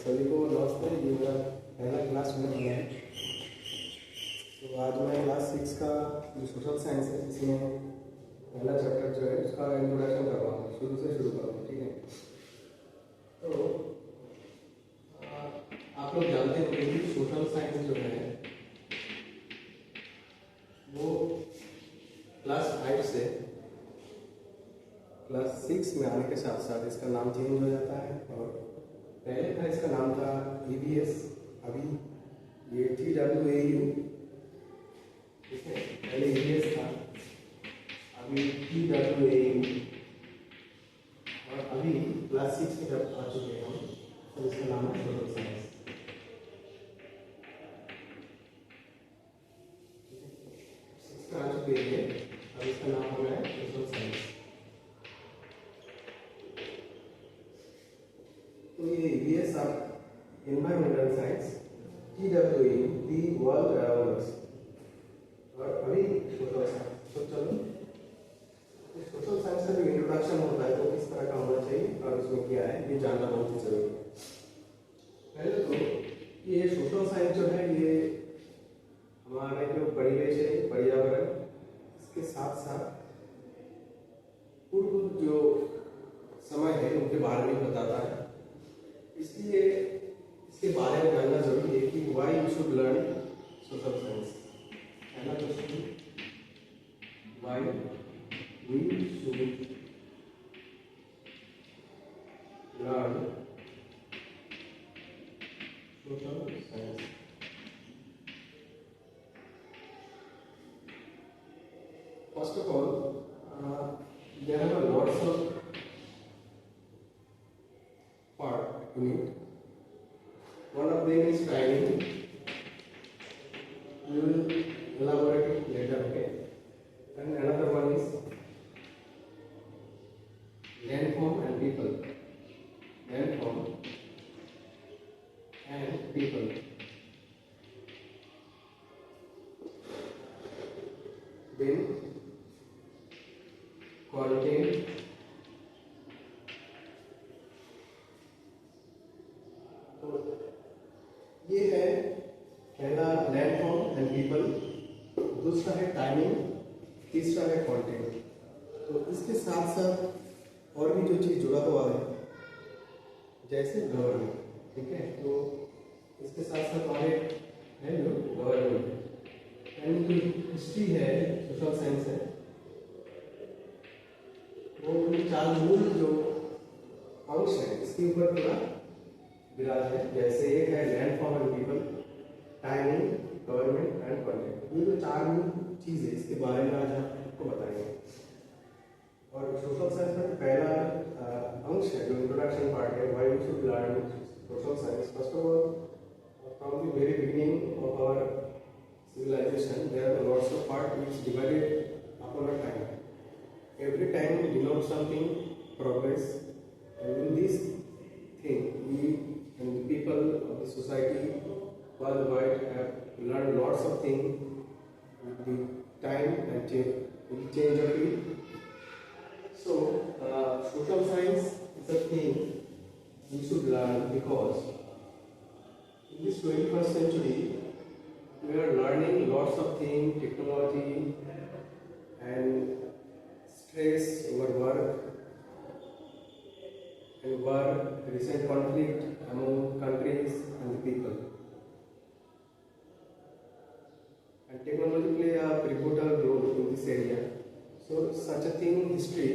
सभी को नमस्ते। ये मेरा पहला क्लास में है। तो आज मैं क्लास 6 का जो सोशल साइंस है इसमें पहला चैप्टर जो है उसका इंट्रोडक्शन कर रहा हूँ। शुरू से शुरू करूँगा, ठीक है। तो आप लोग जानते होंगे कि सोशल साइंस जो है वो क्लास 5 से क्लास 6 में आने के साथ साथ इसका नाम चेंज हो जाता है। और पहले था इसका नाम था EVS, अभी ये TWAU, ठीक है। पहले EVS था, अभी TWAU, और अभी क्लास 6 में जब आ चुके हैं हम तो इसका नाम है सोशल साइंस। आ चुके हैं, अब इसका नाम हो गया है सोशल साइंस। तो ये EVS आप environmental science, TWAU the world around us, और अभी सोशल साइंस। तो चलो सोशल साइंस का जो इंट्रोडक्शन होता है वो किस तरह का होना चाहिए और उसमें क्या है ये जानना बहुत ही जरूरी है। पहले तो ये सोशल साइंस जो है ये हमारे जो परिवेश है, पर्यावरण, इसके साथ साथ पूर्व जो समय है उनके बारे में बताता है। इसलिए इसके बारे में जानना जरूरी है कि why you should learn social science. पहला question, why we should learn social science. First of all, there are lots of part in it. One of them is timing. We will elaborate it later, okay? And another one is landform and people. Landform and people. Then content, तो ये है पहला landform and people, दूसरा है timing, तीसरा है content. तो इसके साथ साथ और भी जो चीज़ जुड़ा हुआ है जैसे गवर्नमेंट, ठीक है। तो इसके साथ साथ हमारे है जो गवर्नमेंट एंड जो हिस्ट्री है, सोशल साइंस है, वो चार मूल जो अंश है इसके ऊपर पूरा विराज है। जैसे एक है landform and people, timing, government and content. ये जो चार मूल चीज है इसके बारे में आज हम आपको बताएंगे। और सोशल साइंस में पहला अंश है जो इंट्रोडक्शन पार्ट है, why we should learn social science. First of all, from the very beginning of our civilization, there are lots of parts which divided upon a time. Every time denotes something, progress, and in this thing, we and the people of the society worldwide have learned lots of things with the time and change of it. So, social science is a thing we should learn because in this 21st century, we are learning lots of things, technology and stress over work and recent conflict among countries and the people. And technology play a pivotal role in this area. So such a thing in history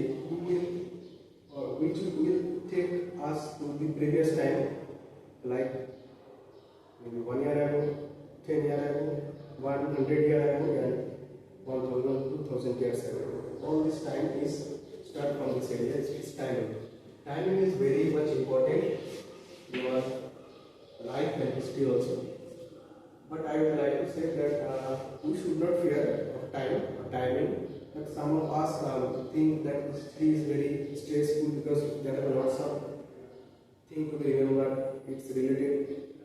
which will take us to the previous time, like maybe 1 year ago, 10 years ago, 100 years ago, and 1000, 2000 years ago. All this time is start from this area. It's timing. Timing is very much important in your life and history also. But I would like to say that we should not fear of time or timing. But some of us think that history is very stressful because there are lots of things to be remembered. It's related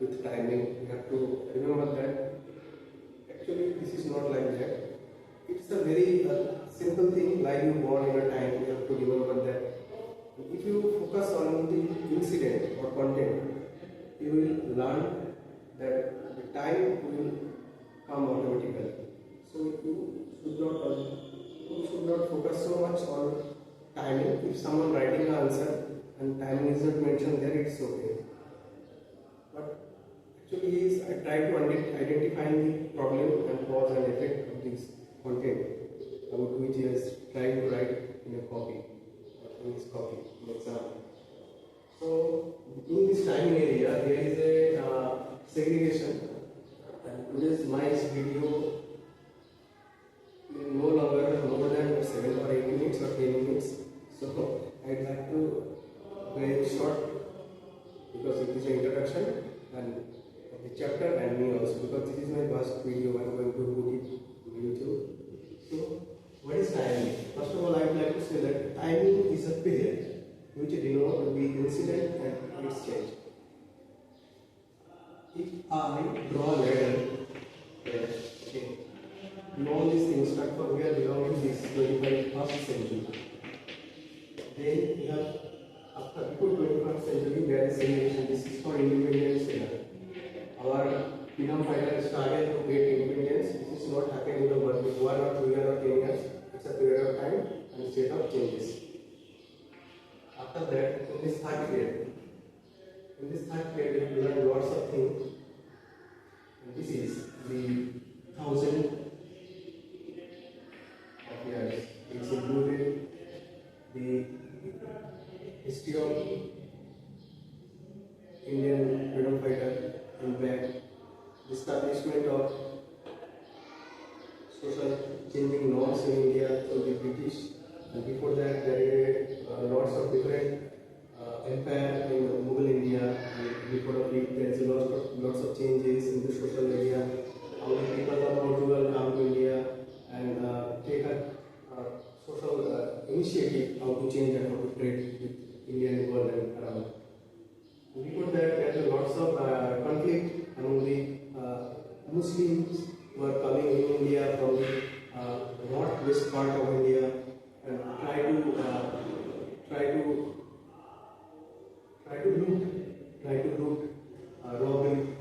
with timing. You have to remember that. Actually, this is not like that. It's a very simple thing, like you born in a time, you have to remember that. If you focus on the incident or content, you will learn that the time will come automatically. So you should not focus so much on timing. If someone writing an answer and timing is not mentioned there, it's okay. But actually, I try to identify the problem and cause and effect of this content about which he is trying to write in a copy, in his copy, in exam. So in this timing area, there is a segregation. And today's my video will no longer more than 7 or 8 minutes or 10 minutes. So I'd like to very short because it is an introduction and of the chapter and me also, because this is my first video I'm going to put it on YouTube. So what is timing? First of all, I would like to say that timing is a period which denotes the incident and its change. If I draw a ladder here, okay, and all these things start from where belong to this 21st century. Then we have after before 21st century there is segregation. This is for independence era. Our freedom fighters started to get independence. This is not happening in the world with 1 or 2 years or 10 years. It's a period of time and state of changes. After that, in this third period, we learn lots of things. And this is the 1000 of years. It's included the history of Indian freedom fighter in back, the establishment of social changing norms in India through the British, and before that there are lots of different empire in Mughal India, and before of it there is lots of changes in the social area. How the people of Portugal come to India and take a social initiative how to change and how to trade with Indian world and around. Before that, there are lots of conflict among the Muslims who are coming in India from the northwest part of India and try to loot,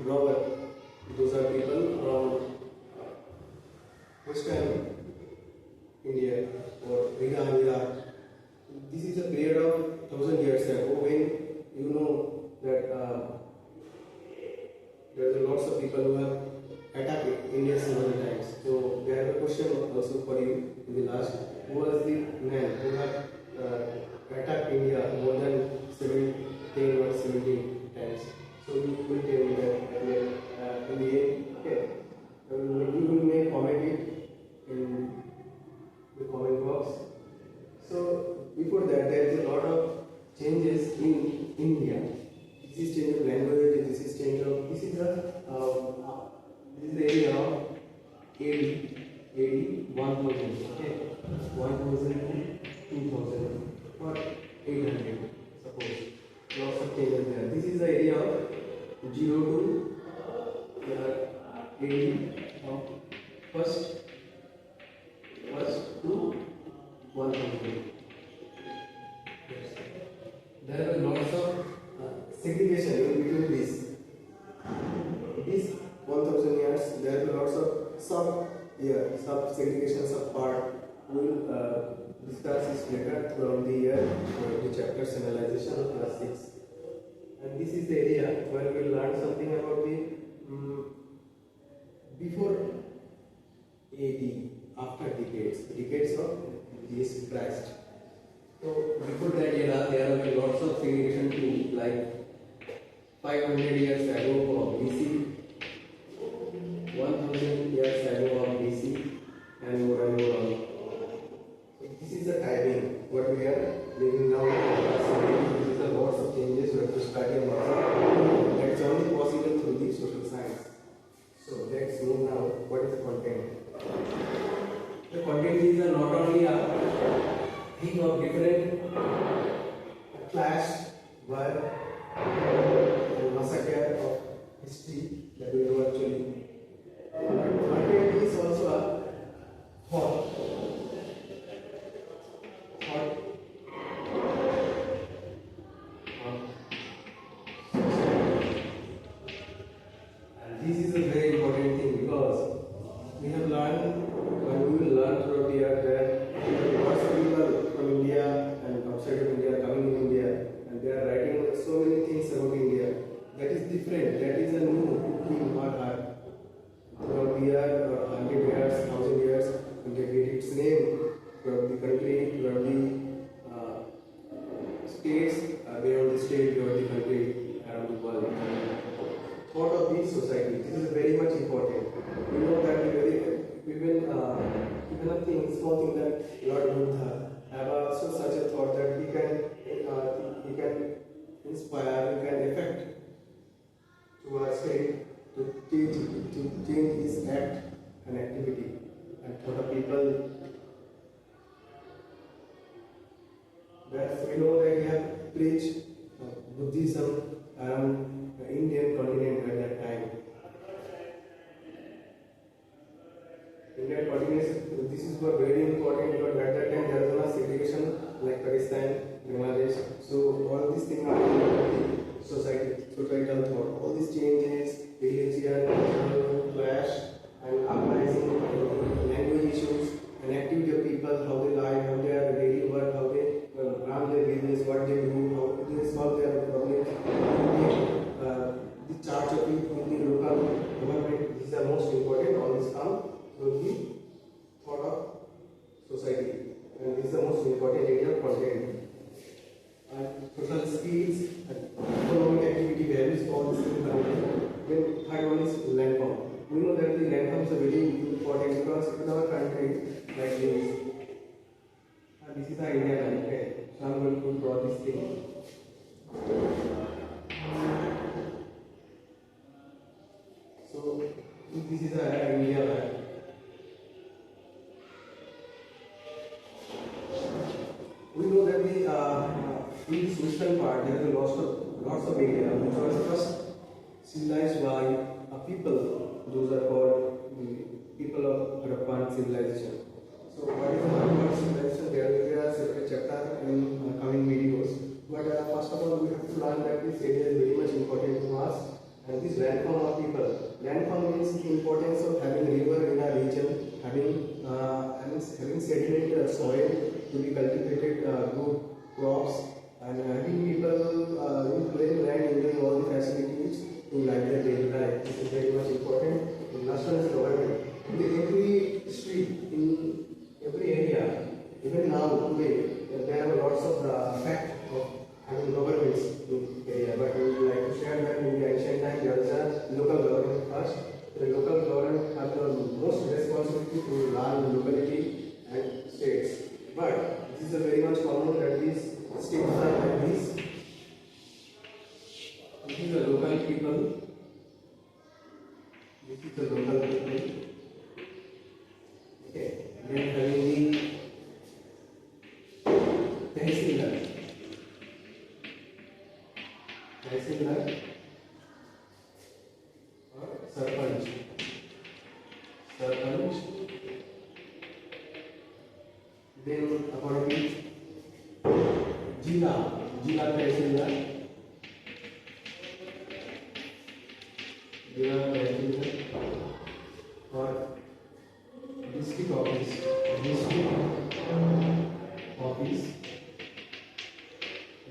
robber. Those are people from western India or Iraq. This is a period of 1000 years ago when you know that there are lots of people who have attacked India several times. So we have a question also for you in the last. Who was the man who have attacked India more than 10 or 17 times? So you will tell me that in the end, okay. You may comment it in the comment box. So before that, there is a lot of changes in India. This is change of language. This is change of this is the area of AD 1000. Okay, 1000 to 2000 or 800. Suppose lots of changes there. This is the area of 0 to AD of first to 1000. There are lots of segregation in between this 1000 years. There are lots of sub segregation, sub part. We will discuss this later throughout the year, the chapters analyzation of class 6. And this is the area where we will learn something about the before AD, after decades of Jesus Christ. So before that era, there were lots of segregation too, like 500 years ago of BC, 1000 years ago of BC, and more and more on. So this is the timing what we are living now. This is the lots of changes we have to study about. That's only possible through the social science. So let's move now. What is the content? The content is not only a thing of different clash, war, and massacre of history that we know actually. But content is also a thought. its name, you have the country, you have the states, beyond the state, you have the country around the world. Thought of the society. This is very much important. We know that even a thing, small thing that Lord Buddha have also such a thought that he can inspire, he can affect to our state to change his act and activity. And for the people, that we know that he have preached Buddhism around the Indian continent at that time. Indian continent, this is very important because at that time there was no segregation like Pakistan, Bangladesh. So all these things are in the societal thought. All these changes, religion, cultural clash, and uprising, language issues, and activity of people, how they live, how they are daily work, how they run their business, what they do, how they solve their problems. The charge of it in the local government, these are most important. All this come from the thought of society, and this is the most important area of content. And social skills and economic activity values, all these things are important. Then third one is landform. We know that the landform is a very important because in our country, like this, this is our India land. Okay, so I'm going to draw this thing. So this is our India land. We know that in this western part there is lots of area which was first civilized by a people. Those are called the people of Harappan civilization. So what is the Harappan civilization? There are separate chapters in coming videos. But first of all, we have to learn that this area is very much important to us. And this landform of people. Landform means the importance of having river in a region, having sedimented soil to be cultivated good crops, and having people in plain land enjoying all the facilities to live their daily life. This is very much important. The last one is government. In every street, in every area, even now today, there are lots of fact of having governments in area. But we would like to share that in the ancient time there was a local government first. The local government have the most responsibility to run the locality and states. But this is a very much common that these states are like this. This is the local people. This is the local people. Okay. Then having the Tehsildar. Tehsildar or Sarpanch. Sarpanch. Then according to Jila Tehsildar. Jila Tehsildar or district office.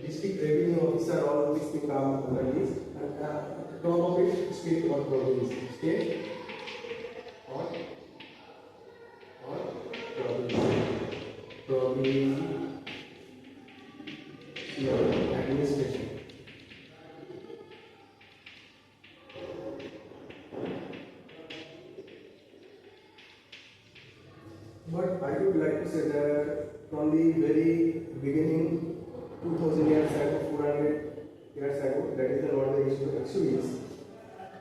District revenue officer, all these things come under this. And top of it, state or province. State or province. Province administration. But I would like to say that from the very beginning, 2000 years ago, 400 years ago, that is not the issue. Actually,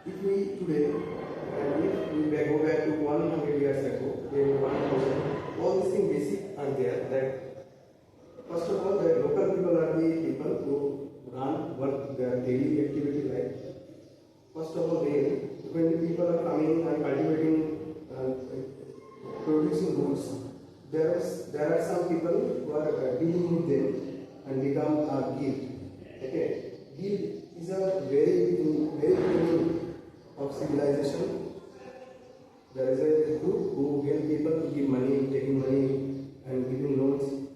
if we today, and if we go back to 100 years ago, then 1000, all these things basic are there. That first of all, the local people are the people who work their daily activity life. First of all, when the people are coming and cultivating, producing goods, there are some people who are dealing with them and become a guild. Okay, guild is a very beginning of civilization. There is a group who help people to give money, taking money and giving loans.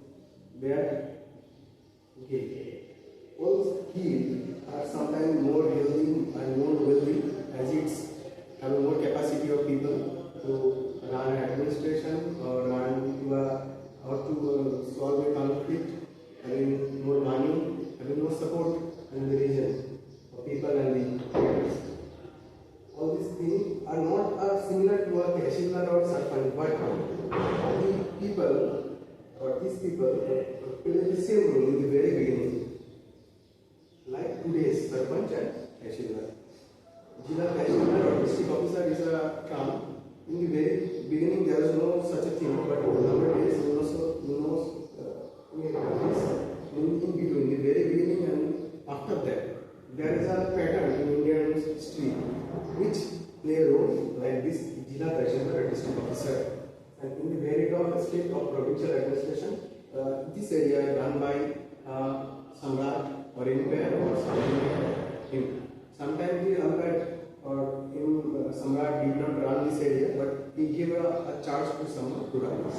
They are guild. All guild are sometimes more healthy and more wealthy as it's have more capacity of people to run administration or run these people play the same role in the very beginning. Like today's Sarpanch and Tahsildar. Jila Tahsildar or district officer is a term. In the very beginning, there was no such a thing, but nowadays, in between the very beginning and after that, there is a pattern in Indian history which play a role like this Jila Tahsildar or district officer. And in the very top state of provincial administration, this area is run by Samrat or Empire or him. Sometimes the Alphabet or Samrat did not run this area, but he gave a charge to someone to run this.